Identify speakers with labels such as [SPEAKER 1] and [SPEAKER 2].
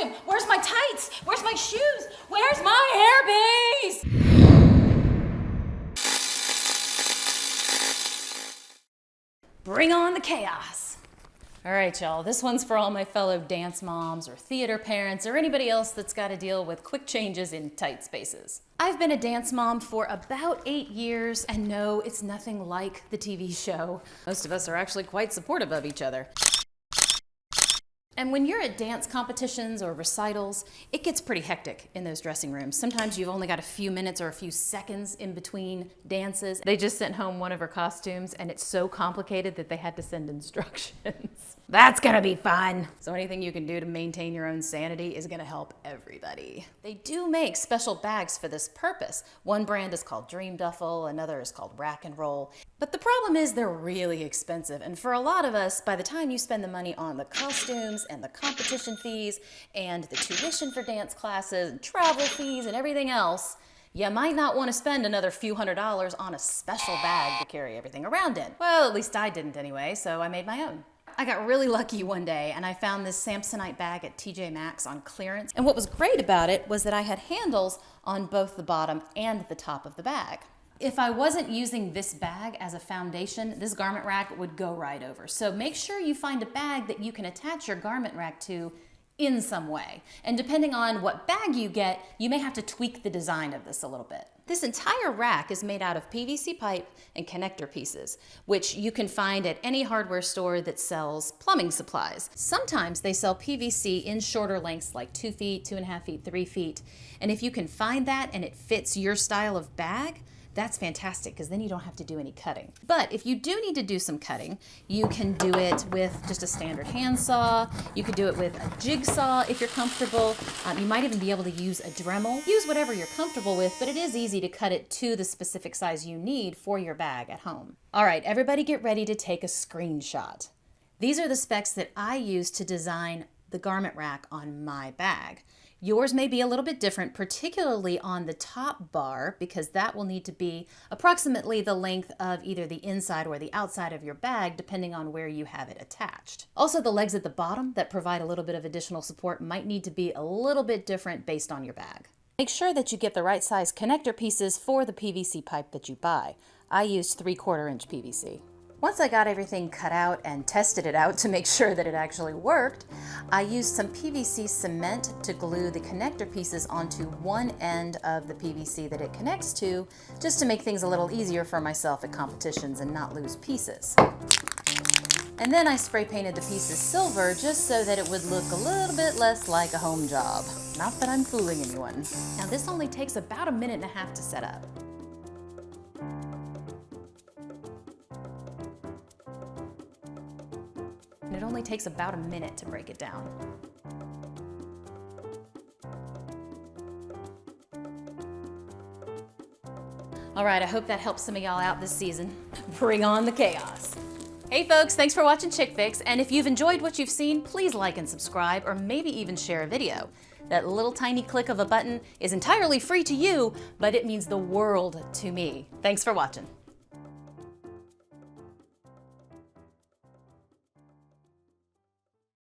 [SPEAKER 1] costume? Where's my tights? Where's my shoes? Where's my hairpiece? Bring on the chaos. All right, y'all, this one's for all my fellow dance moms or theater parents or anybody else that's got to deal with quick changes in tight spaces. I've been a dance mom for about 8 years, and no, it's nothing like the TV show. Most of us are actually quite supportive of each other. And when you're at dance competitions or recitals, it gets pretty hectic in those dressing rooms. Sometimes you've only got a few minutes or a few seconds in between dances. They just sent home one of her costumes and it's so complicated that they had to send instructions. That's gonna be fun. So anything you can do to maintain your own sanity is gonna help everybody. They do make special bags for this purpose. One brand is called Dream Duffel, another is called Rack and Roll. But the problem is they're really expensive. And for a lot of us, by the time you spend the money on the costumes and the competition fees and the tuition for dance classes and travel fees and everything else, you might not want to spend another few $100s on a special bag to carry everything around in. Well, at least I didn't anyway, so I made my own. I got really lucky one day and I found this Samsonite bag at TJ Maxx on clearance. And what was great about it was that I had handles on both the bottom and the top of the bag. If I wasn't using this bag as a foundation, this garment rack would go right over. So make sure you find a bag that you can attach your garment rack to in some way. And depending on what bag you get, you may have to tweak the design of this a little bit. This entire rack is made out of PVC pipe and connector pieces, which you can find at any hardware store that sells plumbing supplies. Sometimes they sell PVC in shorter lengths like 2 feet, 2.5 feet, 3 feet. And if you can find that and it fits your style of bag, that's fantastic because then you don't have to do any cutting. But if you do need to do some cutting, you can do it with just a standard handsaw. You could do it with a jigsaw if you're comfortable. You might even be able to use a Dremel. Use whatever you're comfortable with, but it is easy to cut it to the specific size you need for your bag at home. All right, everybody get ready to take a screenshot. These are the specs that I use to design the garment rack on my bag. Yours may be a little bit different, particularly on the top bar, because that will need to be approximately the length of either the inside or the outside of your bag, depending on where you have it attached. Also, the legs at the bottom that provide a little bit of additional support might need to be a little bit different based on your bag. Make sure that you get the right size connector pieces for the PVC pipe that you buy. I used 3/4 inch PVC. Once I got everything cut out and tested it out to make sure that it actually worked, I used some PVC cement to glue the connector pieces onto one end of the PVC that it connects to, just to make things a little easier for myself at competitions and not lose pieces. And then I spray painted the pieces silver just so that it would look a little bit less like a home job. Not that I'm fooling anyone. Now this only takes about 1.5 minutes to set up. And it only takes about 1 minute to break it down. All right, I hope that helps some of y'all out this season. Bring on the chaos. Hey folks, thanks for watching Chick Fix, and if you've enjoyed what you've seen, please like and subscribe, or maybe even share a video. That little tiny click of a button is entirely free to you, but it means the world to me. Thanks for watching.